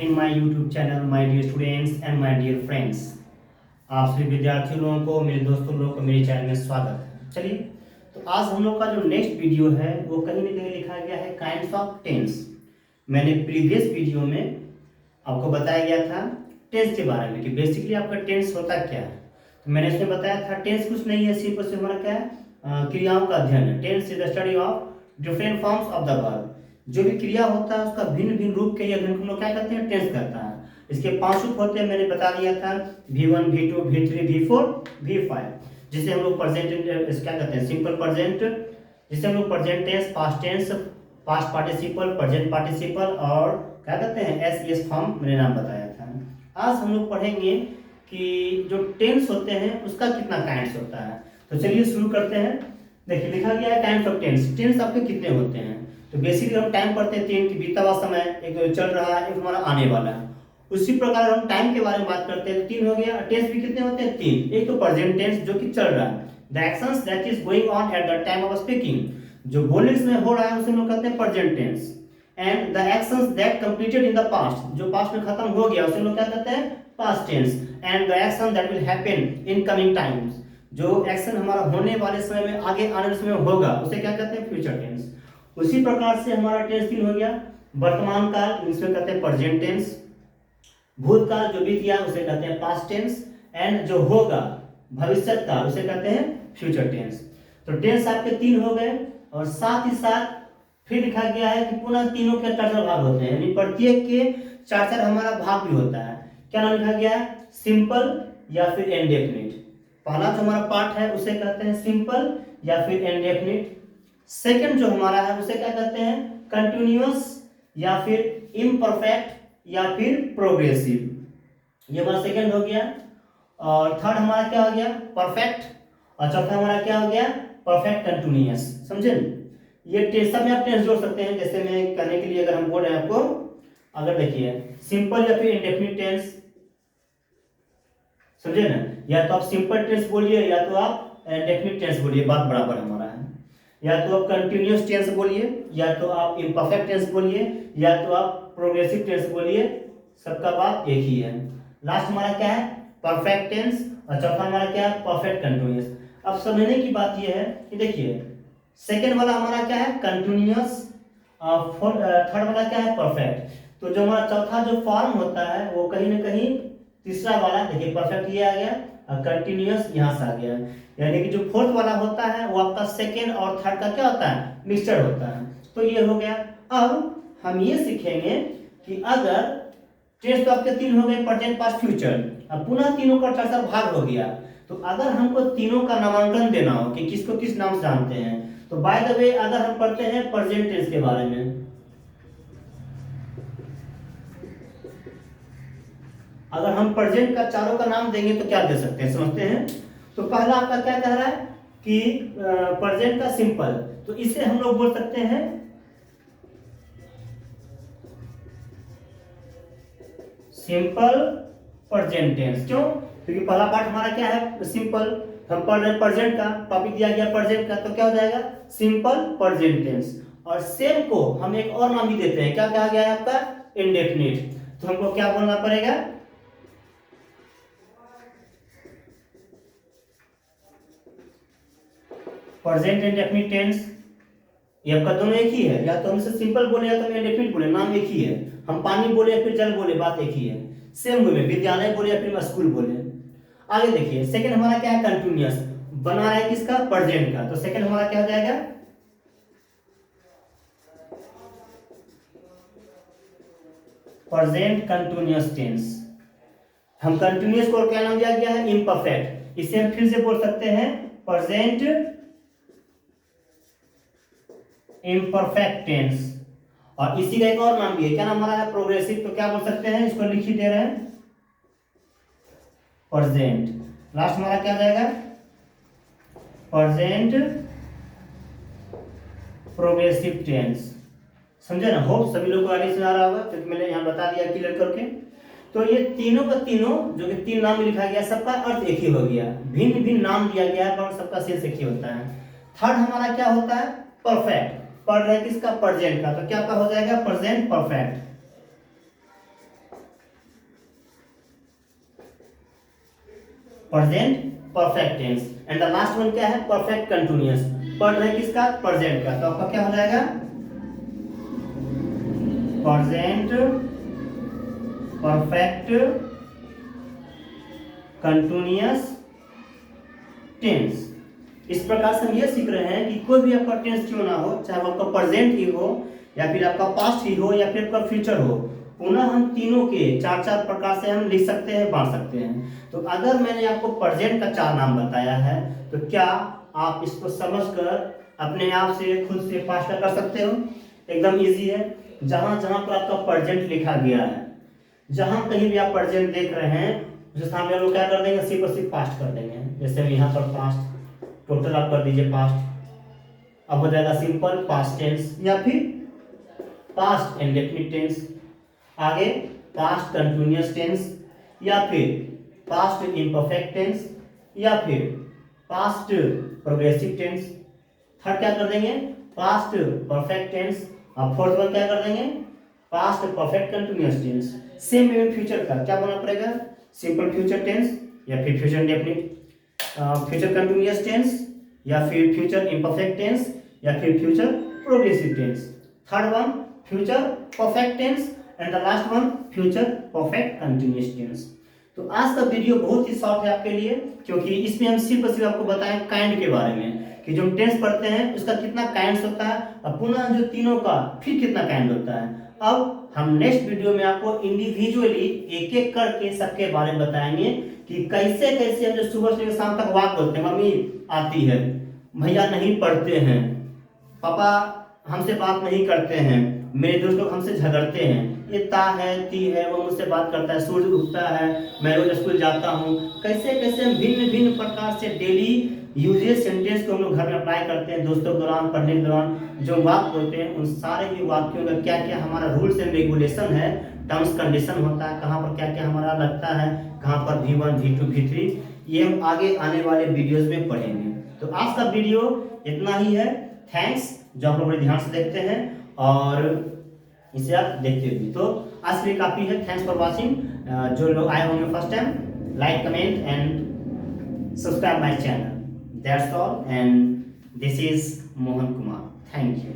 in my YouTube channel, my dear students and my dear friends। आप सभी विद्यार्थी लोगों को, मेरे दोस्तों लोगों को मेरे चैनल में स्वागत है। चलिए, तो आज हम लोग का जो नेक्स्ट वीडियो है वो कहीं ना कहीं लिखा गया है काइंड्स ऑफ टेंस। मैंने प्रीवियस वीडियो में आपको बताया गया था टेंस के बारे में कि बेसिकली आपका टेंस होता क्या है। तो मैंने इसमें बताया था टेंस कुछ नहीं है, सिर्फ से हमारा क्या है, क्रियाओं का अध्ययन है। Tense is the study of different forms of the verb. जो भी क्रिया होता है उसका भिन्न भिन्न रूप के अध्ययन को हम लोग क्या करते हैं, टेंस करता है। इसके 5 रूप होते हैं, मैंने बता दिया था V1 V2 V3 V4 V5, जिसे हम लोग प्रेजेंट क्या कहते हैं, सिंपल प्रेजेंट, जिसे हम लोग present tense, past tense, past participle, present participle और क्या कहते हैं एस फॉर्म मैंने नाम बताया था। आज हम लोग पढ़ेंगे कि जो टेंस होते हैं उसका कितना काइंड्स होता है। तो चलिए शुरू करते हैं। देखिए लिखा गया है काइंड्स ऑफ टेंस। टेंस आपके कितने होते हैं? तो बेसिकली हम टाइम पढ़ते हैं 3 की बीता हुआ समय, एक चल रहा है, एक हमारा आने वाला है। उसी प्रकार हम टाइम के बारे में बात करते हैं तो 3 हो गया। टेंस भी कितने होते हैं? 3। एक तो प्रेजेंट टेंस जो कि चल रहा है, the actions that is going on at the time of speaking, जो बोलने में हो रहा है उसे हम लोग कहते हैं present tense. And the actions that completed in the past, जो पास्ट में खत्म हो गया उसे हम लोग क्या कहते हैं, past tense. And the action that will happen in coming times, जो एक्शन हमारा होने वाले समय में, आगे आने वाले समय में होगा उसे क्या कहते हैं, फ्यूचर टेंस। उसी प्रकार से हमारा टेंस 3 हो गया। वर्तमान काल, इसमें कहते हैं प्रेजेंट टेंस। भूतकाल जो बीत गया उसे कहते हैं पास्ट टेंस। एंड जो होगा भविष्य काल उसे कहते हैं फ्यूचर टेंस। तो टेंस आपके 3 हो गए और साथ ही साथ फिर लिखा गया है कि पुनः तीनों के 4 भाग होते हैं, यानी प्रत्येक के 4 हमारा भाग भी होता है। क्या नाम लिखा गया है? सिंपल या फिर इंडेफिनिट। पहला जो हमारा पार्ट है उसे कहते हैं सिंपल या फिर इंडेफिनिट। सेकंड जो हमारा है उसे क्या कहते हैं, कंटिन्यूअस या फिर इम्परफेक्ट या फिर प्रोग्रेसिव। ये हमारा सेकंड हो गया। और थर्ड हमारा क्या हो गया, परफेक्ट। और चौथा हमारा क्या हो गया, परफेक्ट कंटिन्यूअस। समझे? ये टेंस में आप टेंस जोड़ सकते हैं। जैसे मैं करने के लिए अगर हम बोल रहे हैं आपको, अगर देखिए सिंपल या फिर इंडेफिनिट टेंस, समझे ना, या तो आप सिंपल टेंस बोलिए या तो आप इंडेफिनिट टेंस बोलिए, बात बराबर हमारा है। या तो आप कंटिन्यूअस टेंस बोलिए, या तो आप इम्परफेक्ट टेंस बोलिए, या तो आप प्रोग्रेसिव टेंस बोलिए, सबका बात एक ही है। लास्ट हमारा क्या है, परफेक्ट टेंस। और चौथा हमारा क्या है, परफेक्ट कंटिन्यूअस। अब समझने की बात यह है कि देखिए सेकेंड वाला हमारा क्या है, कंटिन्यूअस, और थर्ड वाला क्या है, परफेक्ट। तो जो हमारा चौथा जो फॉर्म होता है वो कहीं ना कहीं तीसरा वाला, देखिए परफेक्ट ये आ गया और कंटिन्यूअस यहाँ से आ गया, यानी कि जो फोर्थ वाला होता है वो आपका सेकेंड और थर्ड का क्या होता है, मिक्सचर होता है। तो ये हो गया। अब हम ये सीखेंगे कि अगर टेंस तो आपके 3 हो गए, प्रेजेंट पास्ट फ्यूचर, अब पुनः तीनों का 4 भाग हो गया। तो अगर हमको तीनों का नामांकन देना हो कि किसको किस नाम से जानते हैं, तो बाय द वे अगर हम पढ़ते हैं प्रेजेंट टेंस के बारे में, अगर हम प्रेजेंट का चारों का नाम देंगे तो क्या दे सकते हैं, समझते हैं। तो पहला आपका क्या कह रहा है कि प्रेजेंट का सिंपल, तो इसे हम लोग बोल सकते हैं सिंपल प्रेजेंट टेंस। क्यों? क्योंकि पहला पार्ट हमारा क्या है, सिंपल। हम पढ़ रहे हैं प्रेजेंट का, टॉपिक दिया गया प्रेजेंट का, तो क्या हो जाएगा, सिंपल प्रेजेंट टेंस। और सेम को हम एक और नाम भी देते हैं, क्या कहा गया है आपका, इंडेफिनिट। तो हमको क्या बोलना पड़ेगा, प्रेजेंट इंडेफिनिट टेंस। ये आपका दोनों एक ही है, या तो हम इसे सिंपल बोले या तो हम इंडेफिनिट बोले, नाम एक ही है। हम पानी बोले या फिर जल बोले, बात एक ही है। सेम वे में विद्यालय बोले या फिर स्कूल बोले। आगे देखिए सेकंड हमारा क्या है, कंटिन्यूअस, बना रहा है किसका, प्रेजेंट का। तो सेकंड हमारा क्या हो जाएगा, प्रेजेंट कंटिन्यूअस टेंस। हम कंटिन्यूअस को क्या नाम दिया गया है, इम्परफेक्ट। इसे हम फिर से बोल सकते हैं प्रेजेंट इम्परफेक्ट टेंस। और इसी का एक और नाम भी है, क्या नाम हमारा है, प्रोग्रेसिव। तो क्या बोल सकते हैं, इसको लिख ही दे रहे हैं प्रेजेंट। लास्ट हमारा क्या जाएगा, प्रेजेंट प्रोग्रेसिव टेंस। समझे ना? होप सभी लोग को आगे से आ रहा होगा, क्योंकि मैंने यहाँ बता दिया क्लियर करके। तो ये तीनों का तीनों जो कि 3 नाम में लिखा गया, सबका अर्थ एक ही हो गया, भिन्न भिन्न नाम दिया गया है पर सबका शेष एक ही होता है। थर्ड हमारा क्या होता है, परफेक्ट। पढ़ रहे किसका, प्रेजेंट का, तो क्या का हो जाएगा, present perfect. Present perfect tense. And the last one क्या है, परफेक्ट कंटिन्यूअस। पढ़ रहे किसका, प्रेजेंट का, तो आपका क्या हो जाएगा, प्रेजेंट परफेक्ट कंटिन्यूअस टेंस। इस प्रकार से हम ये सीख रहे हैं कि कोई भी आपका टेंस क्यों ना हो, चाहे वो आपका प्रेजेंट ही हो या फिर आपका पास्ट ही हो या फिर आपका फ्यूचर हो, पुनः हम तीनों के चार चार प्रकार से हम लिख सकते हैं, बांट सकते हैं। तो अगर मैंने आपको प्रेजेंट का 4 नाम बताया है तो क्या आप इसको समझकर अपने आप से खुद से पास्ट का कर सकते हो? एकदम इजी है। जहां जहां पर आपका प्रेजेंट लिखा गया है, जहां कहीं भी आप प्रेजेंट देख रहे हैं, उसके सामने हम लोग क्या कर देंगे, सिर्फ और सिर्फ पास्ट कर देंगे। जैसे यहाँ पर पास्ट, टोटल आप कर दीजिए पास्ट, अब हो जाएगा सिंपल पास्ट टेंस या फिर पास्ट इंडेफिनिट टेंस, आगे पास्ट कंटिन्यूअस टेंस या फिर पास्ट इम्परफेक्ट टेंस या फिर पास्ट प्रोग्रेसिव टेंस। थर्ड क्या कर देंगे, पास्ट परफेक्ट टेंस। और फोर्थ वन क्या कर देंगे, past perfect continuous tense. Same way में फ्यूचर का क्या होना पड़ेगा, सिंपल फ्यूचर टेंस या फिर future indefinite, future continuous tense या फिर फ्यूचर इम्परफेक्ट टेंस या फिर future progressive tense. Third one future perfect tense and the last one future perfect continuous tense. तो आज का वीडियो बहुत ही शॉर्ट है आपके लिए, क्योंकि इसमें हम सिर्फ और सिर्फ आपको बताएं काइंड के बारे में कि जो टेंस पढ़ते हैं उसका कितना काइंड होता है और पुनः जो तीनों का फिर कितना काइंड होता है। अब हम नेक्स्ट वीडियो में आपको इंडिविजुअली एक एक करके सबके बारे में बताएंगे कि कैसे कैसे हम जो सुबह से शाम तक वाक बोलते हैं, मम्मी आती है, भैया नहीं पढ़ते हैं, पापा हमसे बात नहीं करते हैं, मेरे दोस्त लोग हमसे झगड़ते हैं, ये ता है ती है वो मुझसे बात करता है, सूरज उगता है, मैं रोज स्कूल जाता हूँ, कैसे कैसे हम भिन्न भिन्न प्रकार से डेली यूजेस सेंटेंस को हम लोग घर में अप्लाई करते हैं। दोस्तों के दौरान, पढ़ने के दौरान जो वाक्य होते हैं उन सारे ही वाक्यों का क्या क्या हमारा रूल्स एंड रेगुलेशन है, टर्म्स कंडीशन होता है, कहाँ पर क्या क्या हमारा लगता है, कहाँ पर V1 V2 V3, ये हम आगे आने वाले वीडियोज में पढ़ेंगे। तो आज का वीडियो इतना ही है। थैंक्स जो आप लोग बड़े ध्यान से देखते हैं और इसे आप देखते हुए, तो आज के लिए काफी है। Thanks for watching. जो लोग आए होंगे first time, like comment and subscribe my channel. That's all and this is Mohan Kumar. Thank you.